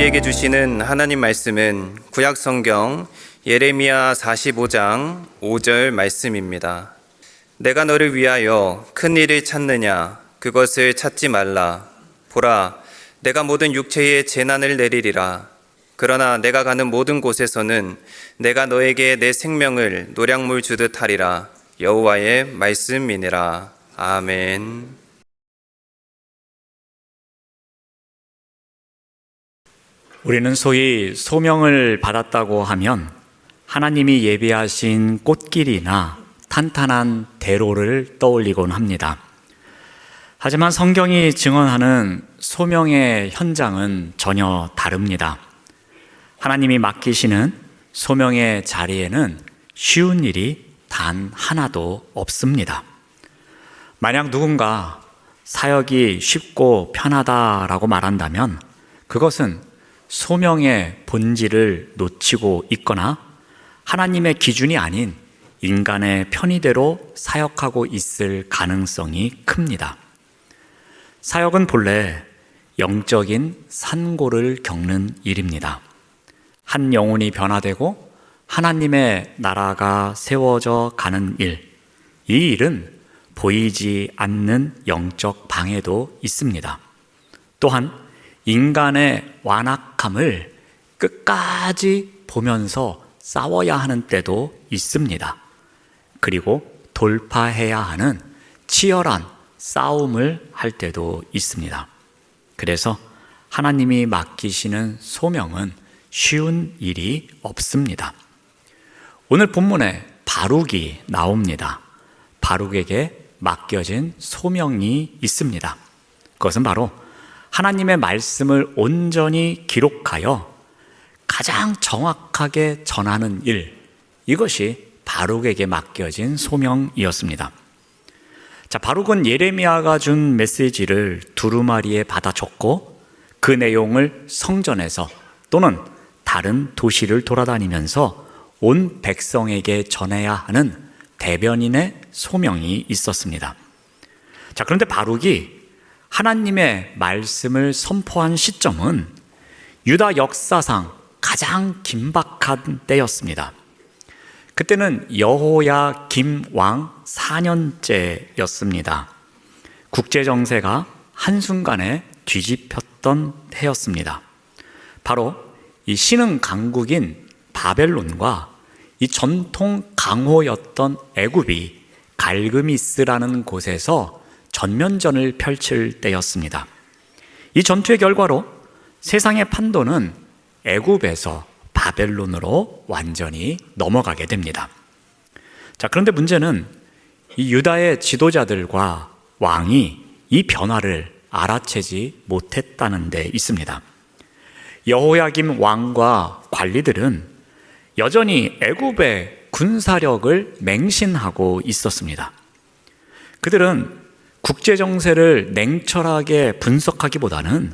우리에게 주시는 하나님 말씀은 구약 성경 예레미야 45장 5절 말씀입니다. 내가 너를 위하여 큰 일을 찾느냐? 그것을 찾지 말라. 보라, 내가 모든 육체에 재난을 내리리라. 그러나 내가 가는 모든 곳에서는 내가 너에게 내 생명을 노량물 주듯 하리라. 여호와의 말씀이니라. 아멘. 우리는 소위 소명을 받았다고 하면 하나님이 예비하신 꽃길이나 탄탄한 대로를 떠올리곤 합니다. 하지만 성경이 증언하는 소명의 현장은 전혀 다릅니다. 하나님이 맡기시는 소명의 자리에는 쉬운 일이 단 하나도 없습니다. 만약 누군가 사역이 쉽고 편하다라고 말한다면 그것은 소명의 본질을 놓치고 있거나 하나님의 기준이 아닌 인간의 편의대로 사역하고 있을 가능성이 큽니다. 사역은 본래 영적인 산고를 겪는 일입니다. 한 영혼이 변화되고 하나님의 나라가 세워져 가는 일, 이 일은 보이지 않는 영적 방해도 있습니다. 또한 인간의 완악함을 끝까지 보면서 싸워야 하는 때도 있습니다. 그리고 돌파해야 하는 치열한 싸움을 할 때도 있습니다. 그래서 하나님이 맡기시는 소명은 쉬운 일이 없습니다. 오늘 본문에 바룩이 나옵니다. 바룩에게 맡겨진 소명이 있습니다. 그것은 바로 하나님의 말씀을 온전히 기록하여 가장 정확하게 전하는 일, 이것이 바룩에게 맡겨진 소명이었습니다. 자, 바룩은 예레미야가 준 메시지를 두루마리에 받아 적고 그 내용을 성전에서 또는 다른 도시를 돌아다니면서 온 백성에게 전해야 하는 대변인의 소명이 있었습니다. 자, 그런데 바룩이 하나님의 말씀을 선포한 시점은 유다 역사상 가장 긴박한 때였습니다. 그때는 여호야김 왕 4년째였습니다. 국제정세가 한순간에 뒤집혔던 해였습니다. 바로 이 신흥 강국인 바벨론과 이 전통 강호였던 애굽이 갈그미스라는 곳에서 전면전을 펼칠 때였습니다. 이 전투의 결과로 세상의 판도는 애굽에서 바벨론으로 완전히 넘어가게 됩니다. 자, 그런데 문제는 이 유다의 지도자들과 왕이 이 변화를 알아채지 못했다는 데 있습니다. 여호야김 왕과 관리들은 여전히 애굽의 군사력을 맹신하고 있었습니다. 그들은 국제정세를 냉철하게 분석하기보다는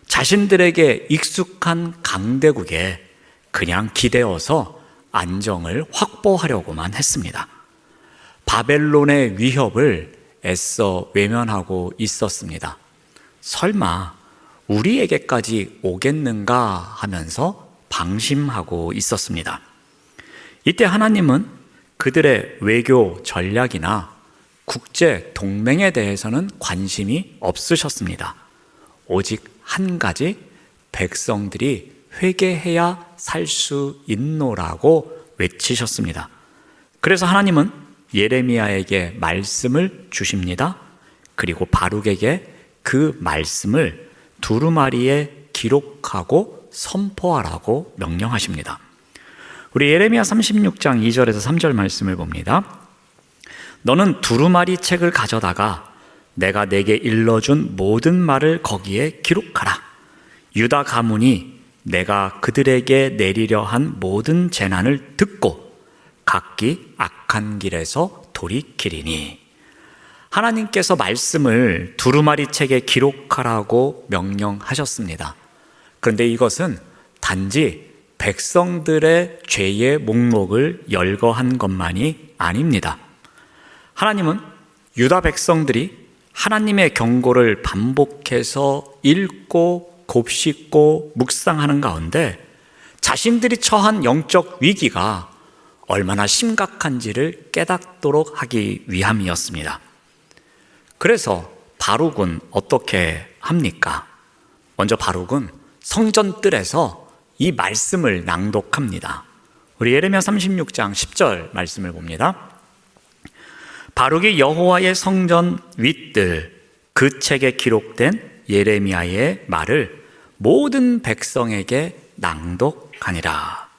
자신들에게 익숙한 강대국에 그냥 기대어서 안정을 확보하려고만 했습니다. 바벨론의 위협을 애써 외면하고 있었습니다. 설마 우리에게까지 오겠는가 하면서 방심하고 있었습니다. 이때 하나님은 그들의 외교 전략이나 국제 동맹에 대해서는 관심이 없으셨습니다. 오직 한 가지, 백성들이 회개해야 살 수 있노라고 외치셨습니다. 그래서 하나님은 예레미야에게 말씀을 주십니다. 그리고 바룩에게 그 말씀을 두루마리에 기록하고 선포하라고 명령하십니다. 우리 예레미야 36장 2절에서 3절 말씀을 봅니다. 너는 두루마리 책을 가져다가 내가 내게 일러준 모든 말을 거기에 기록하라. 유다 가문이 내가 그들에게 내리려 한 모든 재난을 듣고 각기 악한 길에서 돌이키리니. 하나님께서 말씀을 두루마리 책에 기록하라고 명령하셨습니다. 그런데 이것은 단지 백성들의 죄의 목록을 열거한 것만이 아닙니다. 하나님은 유다 백성들이 하나님의 경고를 반복해서 읽고 곱씹고 묵상하는 가운데 자신들이 처한 영적 위기가 얼마나 심각한지를 깨닫도록 하기 위함이었습니다. 그래서 바룩은 어떻게 합니까? 먼저 바룩은 성전 뜰에서 이 말씀을 낭독합니다. 우리 예레미야 36장 10절 말씀을 봅니다. 바룩이 여호와의 성전 윗뜰 그 책에 기록된 예레미야의 말을 모든 백성에게 낭독하니라.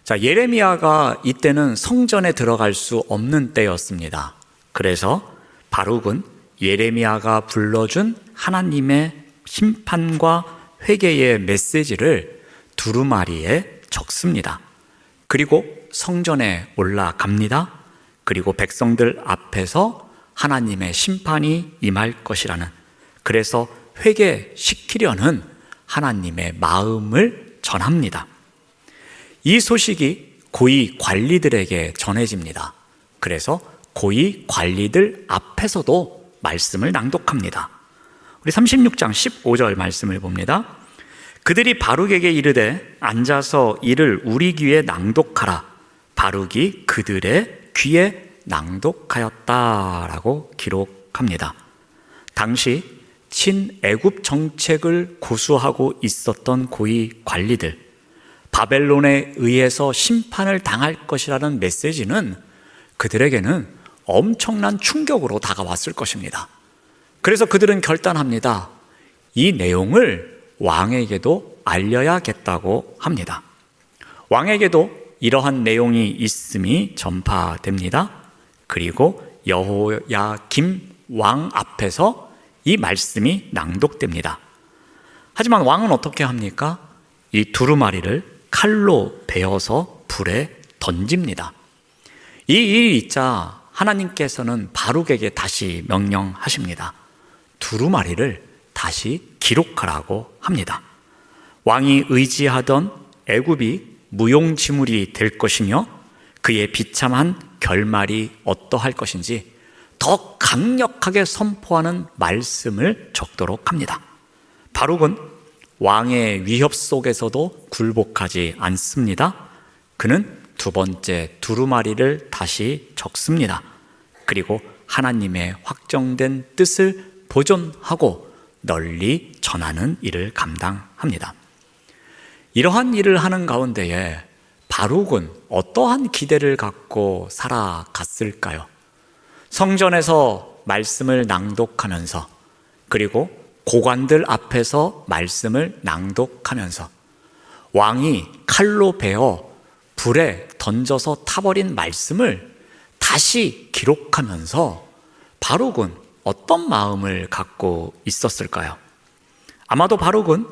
자, 예레미야가 이때는 성전에 들어갈 수 없는 때였습니다. 그래서 바룩은 예레미야가 불러준 하나님의 심판과 회개의 메시지를 두루마리에 적습니다. 그리고 성전에 올라갑니다. 그리고 백성들 앞에서 하나님의 심판이 임할 것이라는, 그래서 회개시키려는 하나님의 마음을 전합니다. 이 소식이 고위 관리들에게 전해집니다. 그래서 고위 관리들 앞에서도 말씀을 낭독합니다. 우리 36장 15절 말씀을 봅니다. 그들이 바룩에게 이르되 앉아서 이를 우리 귀에 낭독하라. 바룩이 그들의 귀에 낭독하였다라고 기록합니다. 당시 친애굽 정책을 고수하고 있었던 고위 관리들, 바벨론에 의해서 심판을 당할 것이라는 메시지는 그들에게는 엄청난 충격으로 다가왔을 것입니다. 그래서 그들은 결단합니다. 이 내용을 왕에게도 알려야겠다고 합니다. 왕에게도 이러한 내용이 있음이 전파됩니다. 그리고 여호야김 왕 앞에서 이 말씀이 낭독됩니다. 하지만 왕은 어떻게 합니까? 이 두루마리를 칼로 베어서 불에 던집니다. 이 일이 있자 하나님께서는 바룩에게 다시 명령하십니다. 두루마리를 다시 기록하라고 합니다. 왕이 의지하던 애굽이 무용지물이 될 것이며 그의 비참한 결말이 어떠할 것인지 더 강력하게 선포하는 말씀을 적도록 합니다. 바룩은 왕의 위협 속에서도 굴복하지 않습니다. 그는 두 번째 두루마리를 다시 적습니다. 그리고 하나님의 확정된 뜻을 보존하고 널리 전하는 일을 감당합니다. 이러한 일을 하는 가운데에 바룩은 어떠한 기대를 갖고 살아갔을까요? 성전에서 말씀을 낭독하면서, 그리고 고관들 앞에서 말씀을 낭독하면서, 왕이 칼로 베어 불에 던져서 타버린 말씀을 다시 기록하면서 바룩은 어떤 마음을 갖고 있었을까요? 아마도 바룩은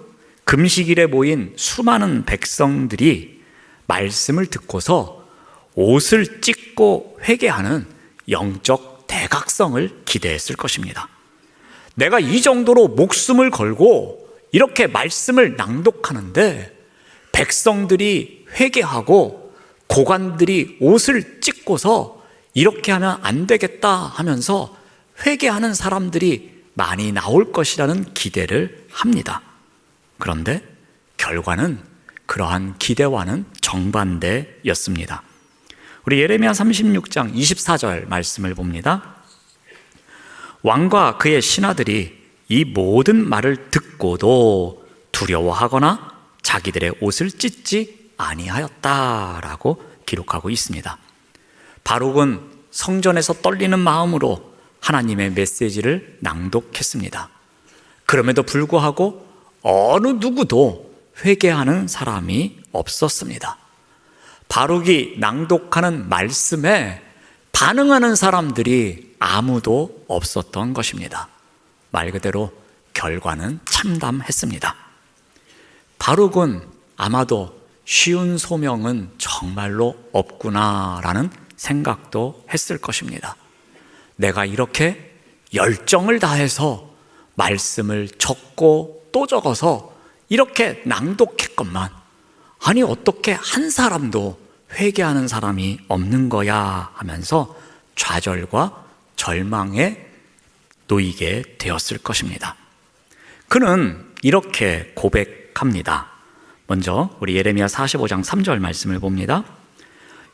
금식일에 모인 수많은 백성들이 말씀을 듣고서 옷을 찢고 회개하는 영적 대각성을 기대했을 것입니다. 내가 이 정도로 목숨을 걸고 이렇게 말씀을 낭독하는데 백성들이 회개하고 고관들이 옷을 찢고서 이렇게 하면 안 되겠다 하면서 회개하는 사람들이 많이 나올 것이라는 기대를 합니다. 그런데 결과는 그러한 기대와는 정반대였습니다. 우리 예레미야 36장 24절 말씀을 봅니다. 왕과 그의 신하들이 이 모든 말을 듣고도 두려워하거나 자기들의 옷을 찢지 아니하였다라고 기록하고 있습니다. 바룩은 성전에서 떨리는 마음으로 하나님의 메시지를 낭독했습니다. 그럼에도 불구하고 어느 누구도 회개하는 사람이 없었습니다. 바룩이 낭독하는 말씀에 반응하는 사람들이 아무도 없었던 것입니다. 말 그대로 결과는 참담했습니다. 바룩은 아마도 쉬운 소명은 정말로 없구나라는 생각도 했을 것입니다. 내가 이렇게 열정을 다해서 말씀을 적고 또 적어서 이렇게 낭독했건만, 아니 어떻게 한 사람도 회개하는 사람이 없는 거야 하면서 좌절과 절망에 놓이게 되었을 것입니다. 그는 이렇게 고백합니다. 먼저 우리 예레미야 45장 3절 말씀을 봅니다.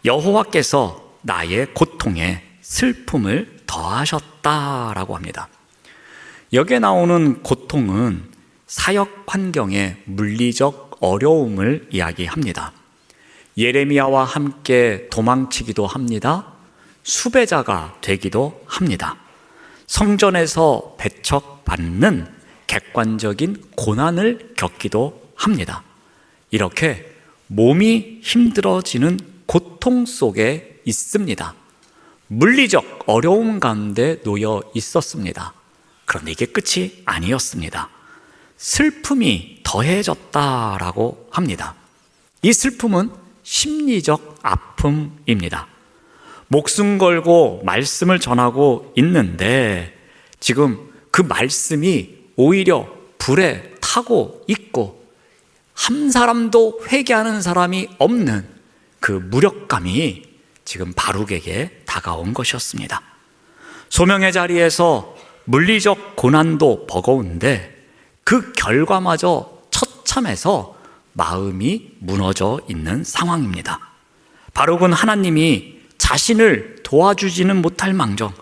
여호와께서 나의 고통에 슬픔을 더하셨다라고 합니다. 여기에 나오는 고통은 사역 환경의 물리적 어려움을 이야기합니다. 예레미야와 함께 도망치기도 합니다. 수배자가 되기도 합니다. 성전에서 배척받는 객관적인 고난을 겪기도 합니다. 이렇게 몸이 힘들어지는 고통 속에 있습니다. 물리적 어려움 가운데 놓여 있었습니다. 그런데 이게 끝이 아니었습니다. 슬픔이 더해졌다라고 합니다. 이 슬픔은 심리적 아픔입니다. 목숨 걸고 말씀을 전하고 있는데 지금 그 말씀이 오히려 불에 타고 있고 한 사람도 회개하는 사람이 없는 그 무력감이 지금 바룩에게 다가온 것이었습니다. 소명의 자리에서 물리적 고난도 버거운데 그 결과마저 처참해서 마음이 무너져 있는 상황입니다. 바룩은 하나님이 자신을 도와주지는 못할 망정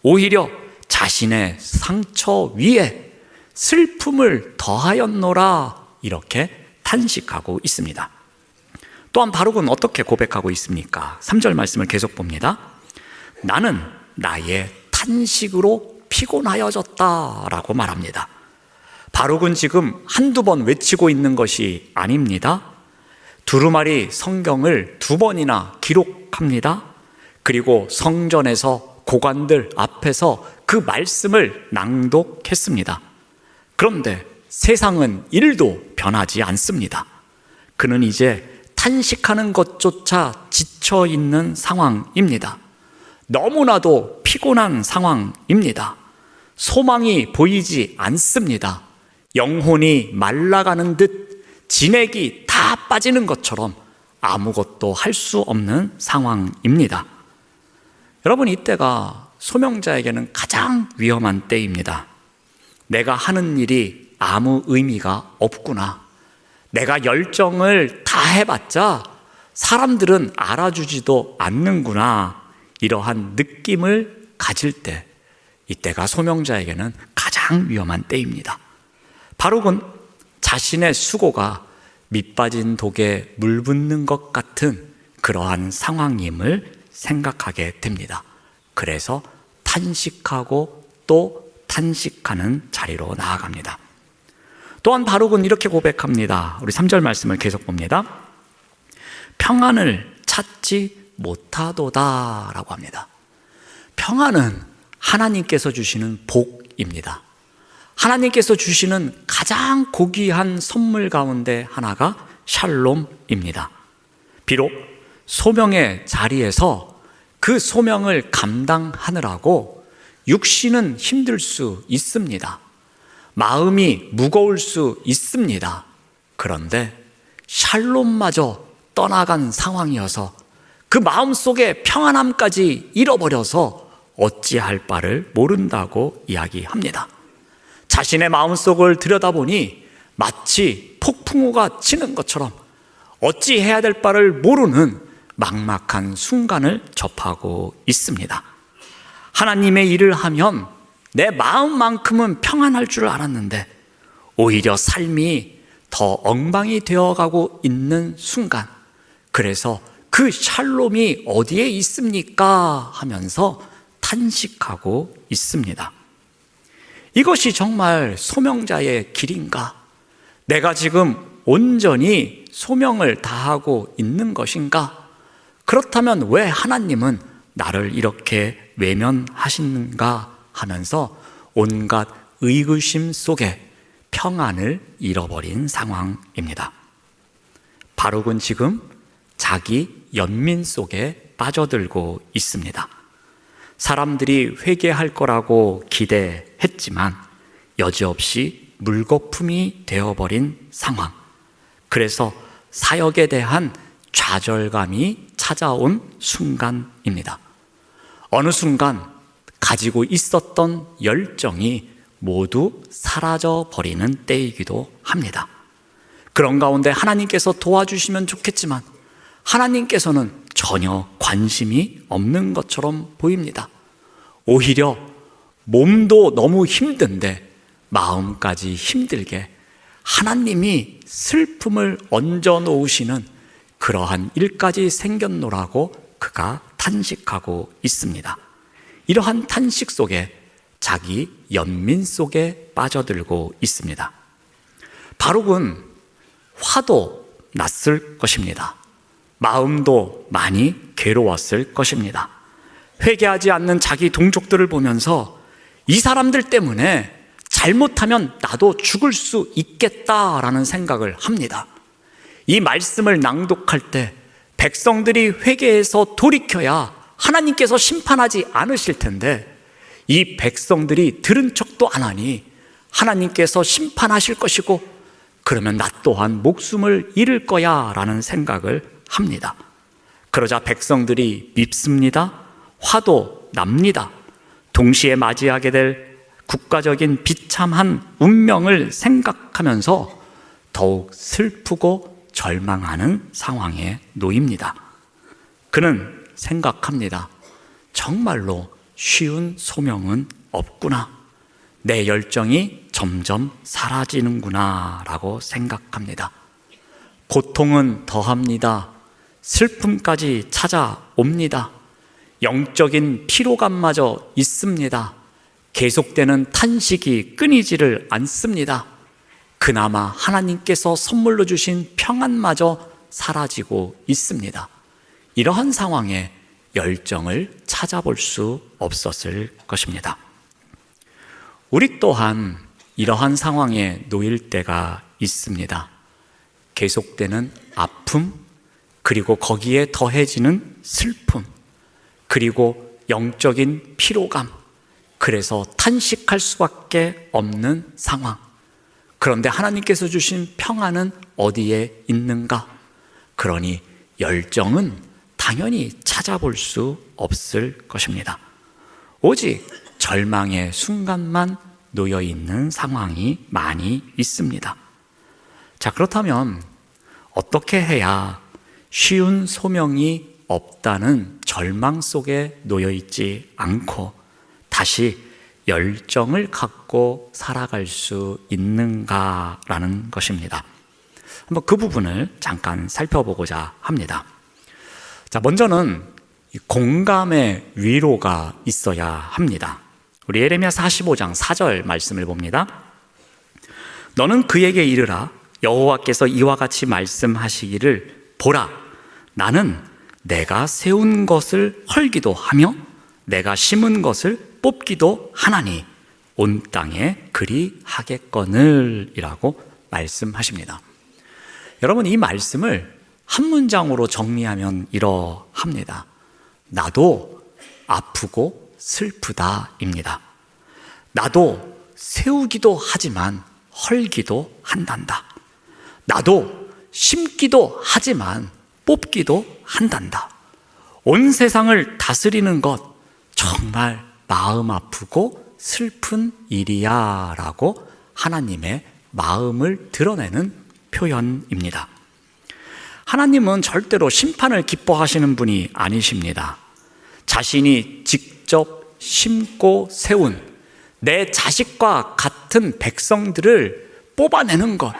오히려 자신의 상처 위에 슬픔을 더하였노라 이렇게 탄식하고 있습니다. 또한 바룩은 어떻게 고백하고 있습니까? 3절 말씀을 계속 봅니다. 나는 나의 탄식으로 피곤하여졌다라고 말합니다. 바룩은 지금 한두 번 외치고 있는 것이 아닙니다. 두루마리 성경을 2번이나 기록합니다. 그리고 성전에서 고관들 앞에서 그 말씀을 낭독했습니다. 그런데 세상은 1도 변하지 않습니다. 그는 이제 탄식하는 것조차 지쳐 있는 상황입니다. 너무나도 피곤한 상황입니다. 소망이 보이지 않습니다. 영혼이 말라가는 듯 진액이 다 빠지는 것처럼 아무것도 할 수 없는 상황입니다. 여러분, 이때가 소명자에게는 가장 위험한 때입니다. 내가 하는 일이 아무 의미가 없구나. 내가 열정을 다 해봤자 사람들은 알아주지도 않는구나. 이러한 느낌을 가질 때, 이때가 소명자에게는 가장 위험한 때입니다. 바룩은 자신의 수고가 밑빠진 독에 물 붓는 것 같은 그러한 상황임을 생각하게 됩니다. 그래서 탄식하고 또 탄식하는 자리로 나아갑니다. 또한 바룩은 이렇게 고백합니다. 우리 3절 말씀을 계속 봅니다. 평안을 찾지 못하도다 라고 합니다. 평안은 하나님께서 주시는 복입니다. 하나님께서 주시는 가장 고귀한 선물 가운데 하나가 샬롬입니다. 비록 소명의 자리에서 그 소명을 감당하느라고 육신은 힘들 수 있습니다. 마음이 무거울 수 있습니다. 그런데 샬롬마저 떠나간 상황이어서 그 마음속에 평안함까지 잃어버려서 어찌할 바를 모른다고 이야기합니다. 자신의 마음속을 들여다보니 마치 폭풍우가 치는 것처럼 어찌해야 될 바를 모르는 막막한 순간을 접하고 있습니다. 하나님의 일을 하면 내 마음만큼은 평안할 줄 알았는데 오히려 삶이 더 엉망이 되어가고 있는 순간, 그래서 그 샬롬이 어디에 있습니까? 하면서 탄식하고 있습니다. 이것이 정말 소명자의 길인가? 내가 지금 온전히 소명을 다하고 있는 것인가? 그렇다면 왜 하나님은 나를 이렇게 외면하시는가? 하면서 온갖 의구심 속에 평안을 잃어버린 상황입니다. 바룩은 지금 자기 연민 속에 빠져들고 있습니다. 사람들이 회개할 거라고 기대했지만 여지없이 물거품이 되어버린 상황. 그래서 사역에 대한 좌절감이 찾아온 순간입니다. 어느 순간 가지고 있었던 열정이 모두 사라져 버리는 때이기도 합니다. 그런 가운데 하나님께서 도와주시면 좋겠지만 하나님께서는 전혀 관심이 없는 것처럼 보입니다. 오히려 몸도 너무 힘든데 마음까지 힘들게 하나님이 슬픔을 얹어 놓으시는 그러한 일까지 생겼노라고 그가 탄식하고 있습니다. 이러한 탄식 속에 자기 연민 속에 빠져들고 있습니다. 바룩은 화도 났을 것입니다. 마음도 많이 괴로웠을 것입니다. 회개하지 않는 자기 동족들을 보면서 이 사람들 때문에 잘못하면 나도 죽을 수 있겠다라는 생각을 합니다. 이 말씀을 낭독할 때 백성들이 회개해서 돌이켜야 하나님께서 심판하지 않으실 텐데 이 백성들이 들은 척도 안 하니 하나님께서 심판하실 것이고 그러면 나 또한 목숨을 잃을 거야 라는 생각을 합니다. 그러자 백성들이 밉습니다. 화도 납니다. 동시에 맞이하게 될 국가적인 비참한 운명을 생각하면서 더욱 슬프고 절망하는 상황에 놓입니다. 그는 생각합니다. 정말로 쉬운 소명은 없구나. 내 열정이 점점 사라지는구나 라고 생각합니다. 고통은 더합니다. 슬픔까지 찾아옵니다. 영적인 피로감마저 있습니다. 계속되는 탄식이 끊이지를 않습니다. 그나마 하나님께서 선물로 주신 평안마저 사라지고 있습니다. 이러한 상황에 열정을 찾아볼 수 없었을 것입니다. 우리 또한 이러한 상황에 놓일 때가 있습니다. 계속되는 아픔, 그리고 거기에 더해지는 슬픔, 그리고 영적인 피로감, 그래서 탄식할 수밖에 없는 상황. 그런데 하나님께서 주신 평안은 어디에 있는가? 그러니 열정은 당연히 찾아볼 수 없을 것입니다. 오직 절망의 순간만 놓여 있는 상황이 많이 있습니다. 자, 그렇다면 어떻게 해야 쉬운 소명이 없다는 절망 속에 놓여 있지 않고 다시 열정을 갖고 살아갈 수 있는가라는 것입니다. 한번 그 부분을 잠깐 살펴보고자 합니다. 자, 먼저는 공감의 위로가 있어야 합니다. 우리 예레미야 45장 4절 말씀을 봅니다. 너는 그에게 이르라. 여호와께서 이와 같이 말씀하시기를 보라. 나는 내가 세운 것을 헐기도 하며 내가 심은 것을 뽑기도 하나니 온 땅에 그리 하겠거늘 이라고 말씀하십니다. 여러분, 이 말씀을 한 문장으로 정리하면 이러합니다. 나도 아프고 슬프다입니다. 나도 세우기도 하지만 헐기도 한단다. 나도 심기도 하지만 뽑기도 한단다. 온 세상을 다스리는 것 정말 마음 아프고 슬픈 일이야 라고 하나님의 마음을 드러내는 표현입니다. 하나님은 절대로 심판을 기뻐하시는 분이 아니십니다. 자신이 직접 심고 세운 내 자식과 같은 백성들을 뽑아내는 것,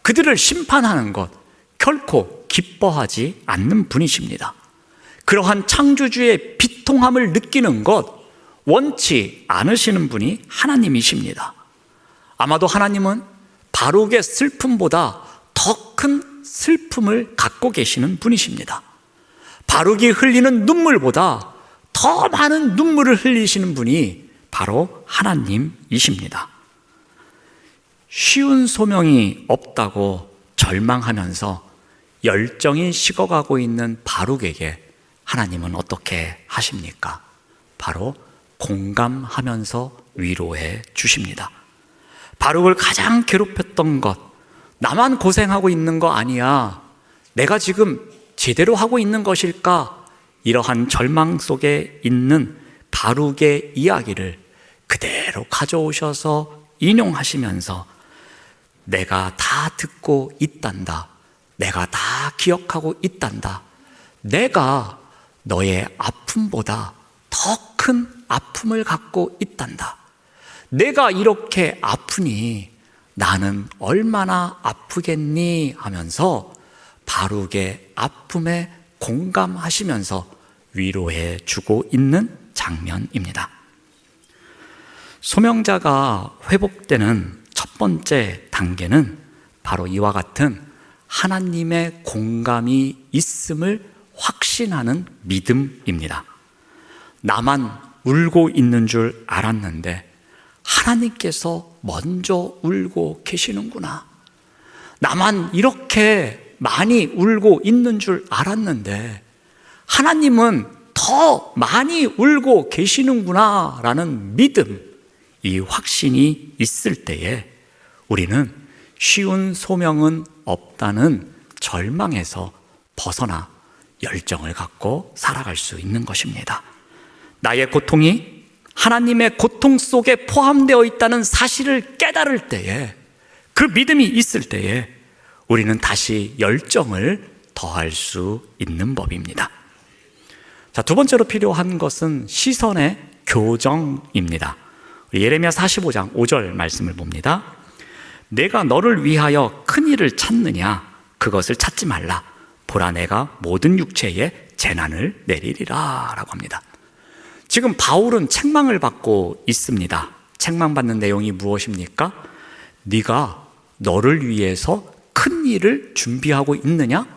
그들을 심판하는 것 결코 기뻐하지 않는 분이십니다. 그러한 창조주의 비통함을 느끼는 것 원치 않으시는 분이 하나님이십니다. 아마도 하나님은 바룩의 슬픔보다 더 큰 슬픔을 갖고 계시는 분이십니다. 바룩이 흘리는 눈물보다 더 많은 눈물을 흘리시는 분이 바로 하나님이십니다. 쉬운 소명이 없다고 절망하면서 열정이 식어가고 있는 바룩에게 하나님은 어떻게 하십니까? 바로 공감하면서 위로해 주십니다. 바룩을 가장 괴롭혔던 것, 나만 고생하고 있는 거 아니야, 내가 지금 제대로 하고 있는 것일까? 이러한 절망 속에 있는 바룩의 이야기를 그대로 가져오셔서 인용하시면서 내가 다 듣고 있단다. 내가 다 기억하고 있단다. 내가 너의 아픔보다 더 큰 아픔을 갖고 있단다. 내가 이렇게 아프니 나는 얼마나 아프겠니 하면서 바룩의 아픔에 공감하시면서 위로해 주고 있는 장면입니다. 소명자가 회복되는 첫 번째 단계는 바로 이와 같은 하나님의 공감이 있음을 확신하는 믿음입니다. 나만 울고 있는 줄 알았는데 하나님께서 먼저 울고 계시는구나. 나만 이렇게 많이 울고 있는 줄 알았는데 하나님은 더 많이 울고 계시는구나 라는 믿음, 이 확신이 있을 때에 우리는 쉬운 소명은 없다는 절망에서 벗어나 열정을 갖고 살아갈 수 있는 것입니다. 나의 고통이 하나님의 고통 속에 포함되어 있다는 사실을 깨달을 때에, 그 믿음이 있을 때에 우리는 다시 열정을 더할 수 있는 법입니다. 자, 두 번째로 필요한 것은 시선의 교정입니다. 예레미야 45장 5절 말씀을 봅니다. 내가 너를 위하여 큰 일을 찾느냐? 그것을 찾지 말라. 보라, 내가 모든 육체에 재난을 내리리라 라고 합니다. 지금 바울은 책망을 받고 있습니다. 책망받는 내용이 무엇입니까? 네가 너를 위해서 큰 일을 준비하고 있느냐?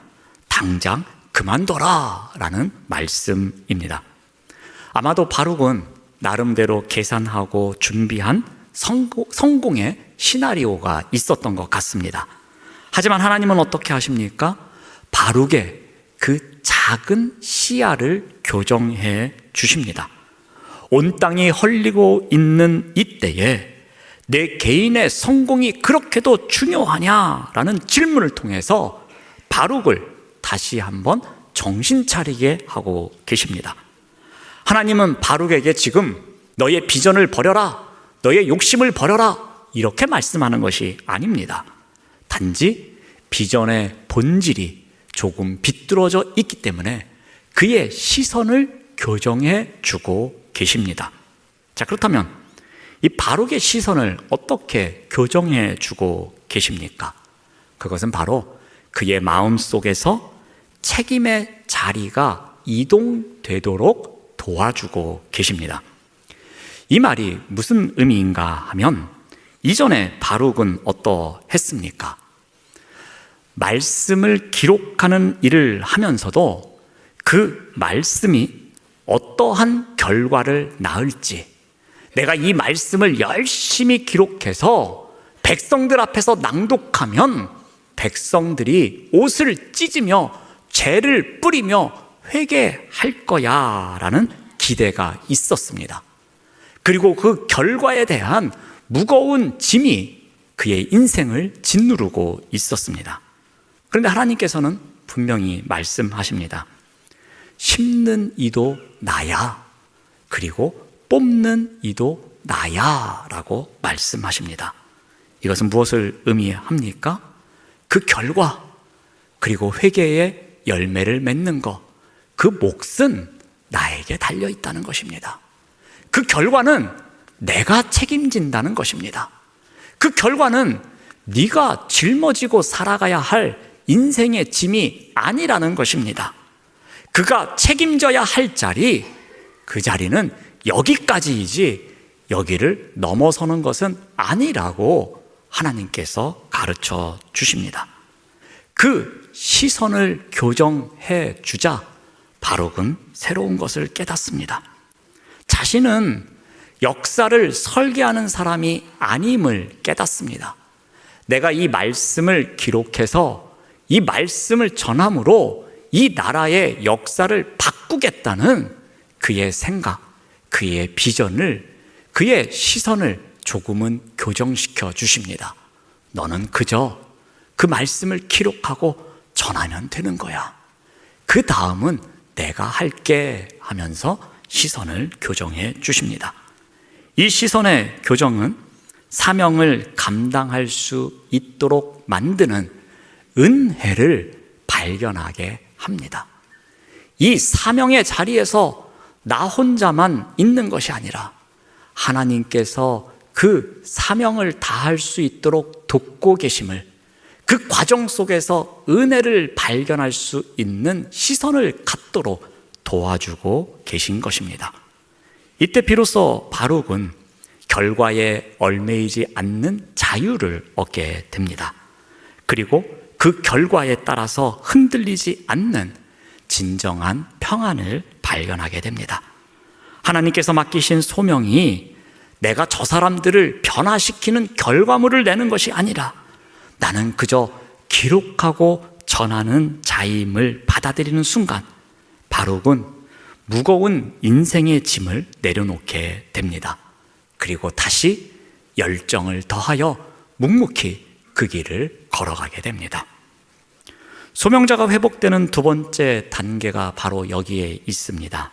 당장 그만둬라 라는 말씀입니다. 아마도 바룩은 나름대로 계산하고 준비한 성공의 시나리오가 있었던 것 같습니다. 하지만 하나님은 어떻게 하십니까? 바룩의 그 작은 시야를 교정해 주십니다. 온 땅이 헐리고 있는 이때에 내 개인의 성공이 그렇게도 중요하냐라는 질문을 통해서 바룩을 다시 한번 정신 차리게 하고 계십니다. 하나님은 바룩에게 지금 너의 비전을 버려라, 너의 욕심을 버려라 이렇게 말씀하는 것이 아닙니다. 단지 비전의 본질이 조금 비뚤어져 있기 때문에 그의 시선을 교정해 주고 계십니다. 자, 그렇다면 이 바룩의 시선을 어떻게 교정해 주고 계십니까? 그것은 바로 그의 마음 속에서 책임의 자리가 이동되도록 도와주고 계십니다. 이 말이 무슨 의미인가 하면, 이전에 바룩은 어떠했습니까? 말씀을 기록하는 일을 하면서도 그 말씀이 어떠한 결과를 낳을지, 내가 이 말씀을 열심히 기록해서 백성들 앞에서 낭독하면 백성들이 옷을 찢으며 죄를 뿌리며 회개할 거야 라는 기대가 있었습니다. 그리고 그 결과에 대한 무거운 짐이 그의 인생을 짓누르고 있었습니다. 그런데 하나님께서는 분명히 말씀하십니다. 심는 이도 나야, 그리고 뽑는 이도 나야 라고 말씀하십니다. 이것은 무엇을 의미합니까? 그 결과, 그리고 회개의 열매를 맺는 것, 그 몫은 나에게 달려 있다는 것입니다. 그 결과는 내가 책임진다는 것입니다. 그 결과는 네가 짊어지고 살아가야 할 인생의 짐이 아니라는 것입니다. 그가 책임져야 할 자리, 그 자리는 여기까지이지 여기를 넘어서는 것은 아니라고 하나님께서 가르쳐 주십니다. 그 시선을 교정해 주자 바룩은 새로운 것을 깨닫습니다. 자신은 역사를 설계하는 사람이 아님을 깨닫습니다. 내가 이 말씀을 기록해서 이 말씀을 전함으로 이 나라의 역사를 바꾸겠다는 그의 생각, 그의 비전을, 그의 시선을 조금은 교정시켜 주십니다. 너는 그저 그 말씀을 기록하고 전하면 되는 거야. 그 다음은 내가 할게 하면서 시선을 교정해 주십니다. 이 시선의 교정은 사명을 감당할 수 있도록 만드는 은혜를 발견하게 합니다. 이 사명의 자리에서 나 혼자만 있는 것이 아니라 하나님께서 그 사명을 다할 수 있도록 돕고 계심을, 그 과정 속에서 은혜를 발견할 수 있는 시선을 갖도록 도와주고 계신 것입니다. 이때 비로소 바룩은 결과에 얽매이지 않는 자유를 얻게 됩니다. 그리고 그 결과에 따라서 흔들리지 않는 진정한 평안을 발견하게 됩니다. 하나님께서 맡기신 소명이 내가 저 사람들을 변화시키는 결과물을 내는 것이 아니라 나는 그저 기록하고 전하는 자임을 받아들이는 순간 바룩은 무거운 인생의 짐을 내려놓게 됩니다. 그리고 다시 열정을 더하여 묵묵히 그 길을 걸어가게 됩니다. 소명자가 회복되는 두 번째 단계가 바로 여기에 있습니다.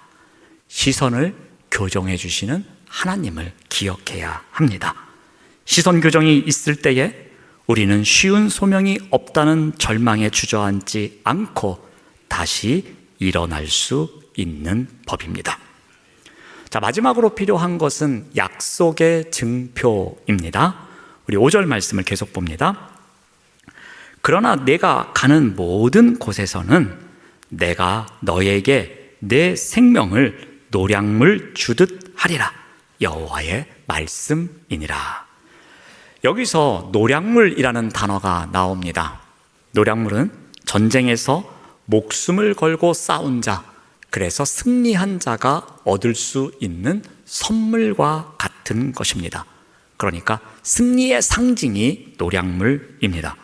시선을 교정해 주시는 하나님을 기억해야 합니다. 시선 교정이 있을 때에 우리는 쉬운 소명이 없다는 절망에 주저앉지 않고 다시 일어날 수 있는 법입니다. 자, 마지막으로 필요한 것은 약속의 증표입니다. 우리 5절 말씀을 계속 봅니다. 그러나 내가 가는 모든 곳에서는 내가 너에게 내 생명을 노량물 주듯 하리라. 여호와의 말씀이니라. 여기서 노량물이라는 단어가 나옵니다. 노량물은 전쟁에서 목숨을 걸고 싸운 자, 그래서 승리한 자가 얻을 수 있는 선물과 같은 것입니다. 그러니까 승리의 상징이 노량물입니다.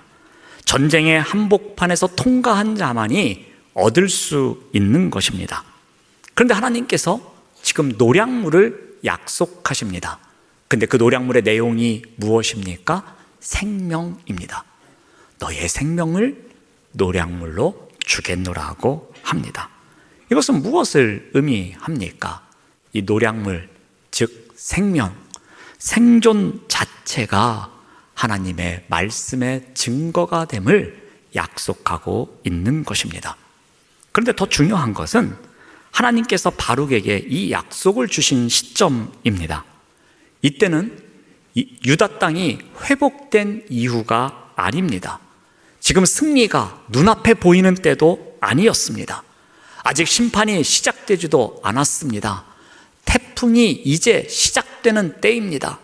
전쟁의 한복판에서 통과한 자만이 얻을 수 있는 것입니다. 그런데 하나님께서 지금 노량물을 약속하십니다. 근데 그 노량물의 내용이 무엇입니까? 생명입니다. 너의 생명을 노량물로 주겠노라고 합니다. 이것은 무엇을 의미합니까? 이 노량물, 즉 생명, 생존 자체가 하나님의 말씀의 증거가 됨을 약속하고 있는 것입니다. 그런데 더 중요한 것은 하나님께서 바룩에게 이 약속을 주신 시점입니다. 이때는 유다 땅이 회복된 이후가 아닙니다. 지금 승리가 눈앞에 보이는 때도 아니었습니다. 아직 심판이 시작되지도 않았습니다. 태풍이 이제 시작되는 때입니다.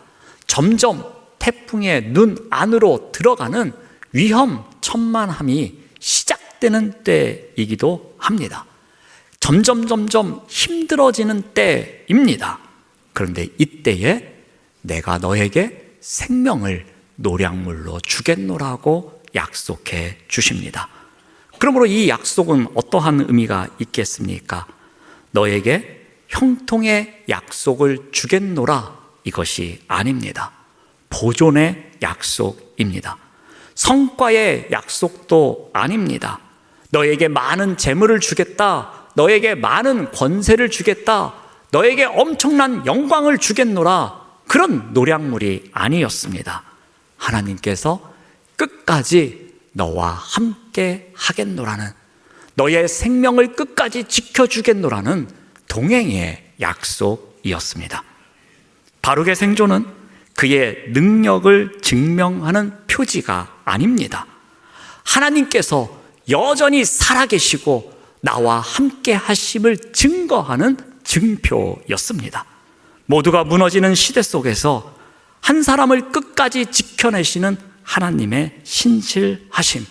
점점 태풍의 눈 안으로 들어가는 위험천만함이 시작되는 때이기도 합니다. 점점 힘들어지는 때입니다. 그런데 이때에 내가 너에게 생명을 노량물로 주겠노라고 약속해 주십니다. 그러므로 이 약속은 어떠한 의미가 있겠습니까? 너에게 형통의 약속을 주겠노라, 이것이 아닙니다. 보존의 약속입니다. 성과의 약속도 아닙니다. 너에게 많은 재물을 주겠다, 너에게 많은 권세를 주겠다, 너에게 엄청난 영광을 주겠노라, 그런 노량물이 아니었습니다. 하나님께서 끝까지 너와 함께 하겠노라는, 너의 생명을 끝까지 지켜주겠노라는 동행의 약속이었습니다. 바룩의 생존은 그의 능력을 증명하는 표지가 아닙니다. 하나님께서 여전히 살아계시고 나와 함께 하심을 증거하는 증표였습니다. 모두가 무너지는 시대 속에서 한 사람을 끝까지 지켜내시는 하나님의 신실하심,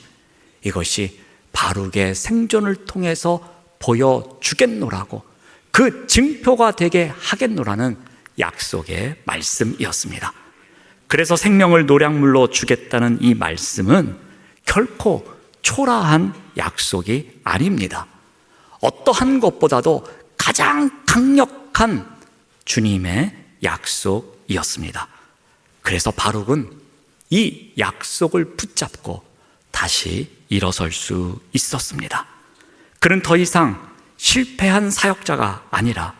이것이 바룩의 생존을 통해서 보여주겠노라고, 그 증표가 되게 하겠노라는 약속의 말씀이었습니다. 그래서 생명을 노량물로 주겠다는 이 말씀은 결코 초라한 약속이 아닙니다. 어떠한 것보다도 가장 강력한 주님의 약속이었습니다. 그래서 바룩은 이 약속을 붙잡고 다시 일어설 수 있었습니다. 그는 더 이상 실패한 사역자가 아니라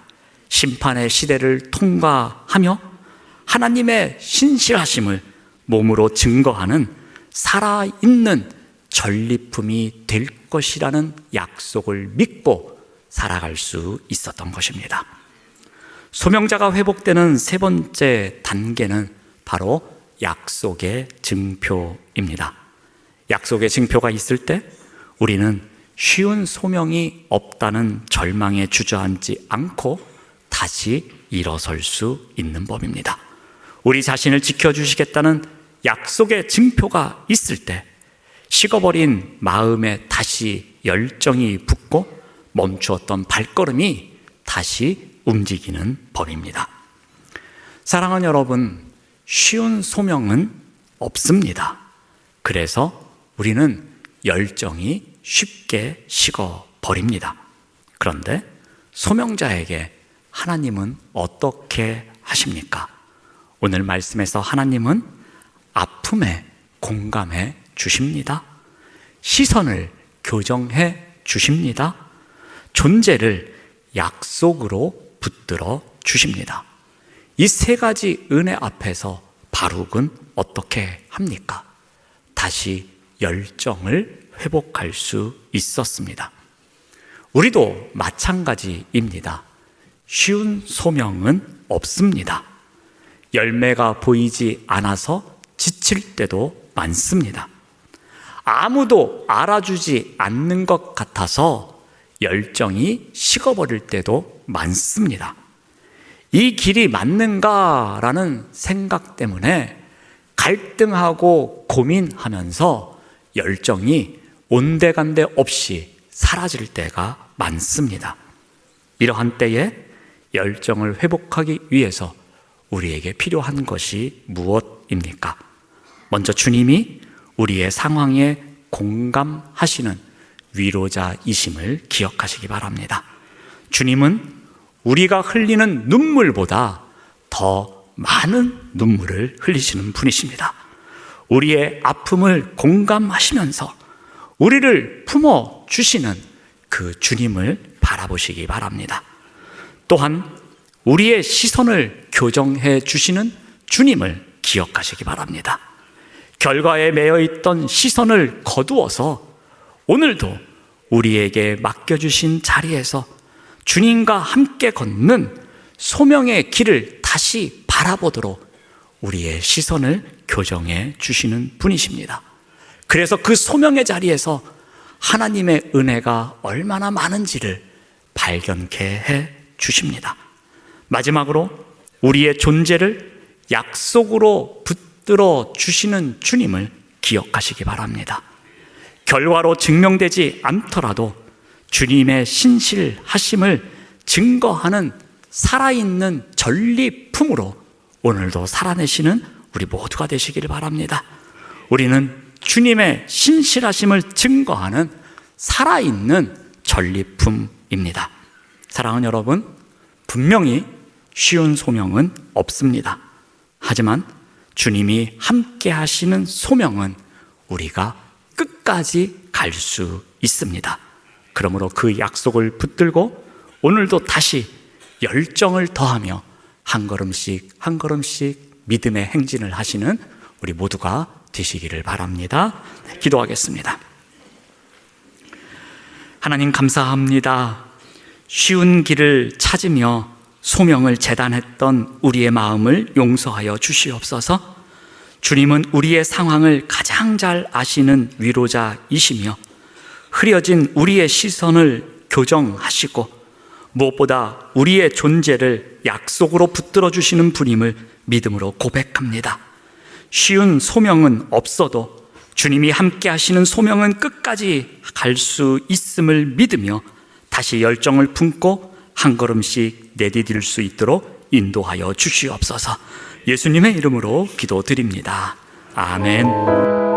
심판의 시대를 통과하며 하나님의 신실하심을 몸으로 증거하는 살아있는 전리품이 될 것이라는 약속을 믿고 살아갈 수 있었던 것입니다. 소명자가 회복되는 세 번째 단계는 바로 약속의 증표입니다. 약속의 증표가 있을 때 우리는 쉬운 소명이 없다는 절망에 주저앉지 않고 다시 일어설 수 있는 법입니다. 우리 자신을 지켜주시겠다는 약속의 증표가 있을 때 식어버린 마음에 다시 열정이 붙고 멈추었던 발걸음이 다시 움직이는 법입니다. 사랑하는 여러분, 쉬운 소명은 없습니다. 그래서 우리는 열정이 쉽게 식어버립니다. 그런데 소명자에게 하나님은 어떻게 하십니까? 오늘 말씀에서 하나님은 아픔에 공감해 주십니다. 시선을 교정해 주십니다. 존재를 약속으로 붙들어 주십니다. 이 세 가지 은혜 앞에서 바룩은 어떻게 합니까? 다시 열정을 회복할 수 있었습니다. 우리도 마찬가지입니다. 쉬운 소명은 없습니다. 열매가 보이지 않아서 지칠 때도 많습니다. 아무도 알아주지 않는 것 같아서 열정이 식어버릴 때도 많습니다. 이 길이 맞는가라는 생각 때문에 갈등하고 고민하면서 열정이 온데간데 없이 사라질 때가 많습니다. 이러한 때에 열정을 회복하기 위해서 우리에게 필요한 것이 무엇입니까? 먼저 주님이 우리의 상황에 공감하시는 위로자이심을 기억하시기 바랍니다. 주님은 우리가 흘리는 눈물보다 더 많은 눈물을 흘리시는 분이십니다. 우리의 아픔을 공감하시면서 우리를 품어주시는 그 주님을 바라보시기 바랍니다. 또한 우리의 시선을 교정해 주시는 주님을 기억하시기 바랍니다. 결과에 매여있던 시선을 거두어서 오늘도 우리에게 맡겨주신 자리에서 주님과 함께 걷는 소명의 길을 다시 바라보도록 우리의 시선을 교정해 주시는 분이십니다. 그래서 그 소명의 자리에서 하나님의 은혜가 얼마나 많은지를 발견케 해 주십니다. 마지막으로 우리의 존재를 약속으로 붙들어 주시는 주님을 기억하시기 바랍니다. 결과로 증명되지 않더라도 주님의 신실하심을 증거하는 살아있는 전리품으로 오늘도 살아내시는 우리 모두가 되시기를 바랍니다. 우리는 주님의 신실하심을 증거하는 살아있는 전리품입니다. 사랑하는 여러분, 분명히 쉬운 소명은 없습니다. 하지만 주님이 함께 하시는 소명은 우리가 끝까지 갈 수 있습니다. 그러므로 그 약속을 붙들고 오늘도 다시 열정을 더하며 한 걸음씩 한 걸음씩 믿음의 행진을 하시는 우리 모두가 되시기를 바랍니다. 기도하겠습니다. 하나님 감사합니다. 쉬운 길을 찾으며 소명을 재단했던 우리의 마음을 용서하여 주시옵소서. 주님은 우리의 상황을 가장 잘 아시는 위로자이시며 흐려진 우리의 시선을 교정하시고 무엇보다 우리의 존재를 약속으로 붙들어 주시는 분임을 믿음으로 고백합니다. 쉬운 소명은 없어도 주님이 함께 하시는 소명은 끝까지 갈 수 있음을 믿으며 다시 열정을 품고 한 걸음씩 내디딜 수 있도록 인도하여 주시옵소서. 예수님의 이름으로 기도드립니다. 아멘.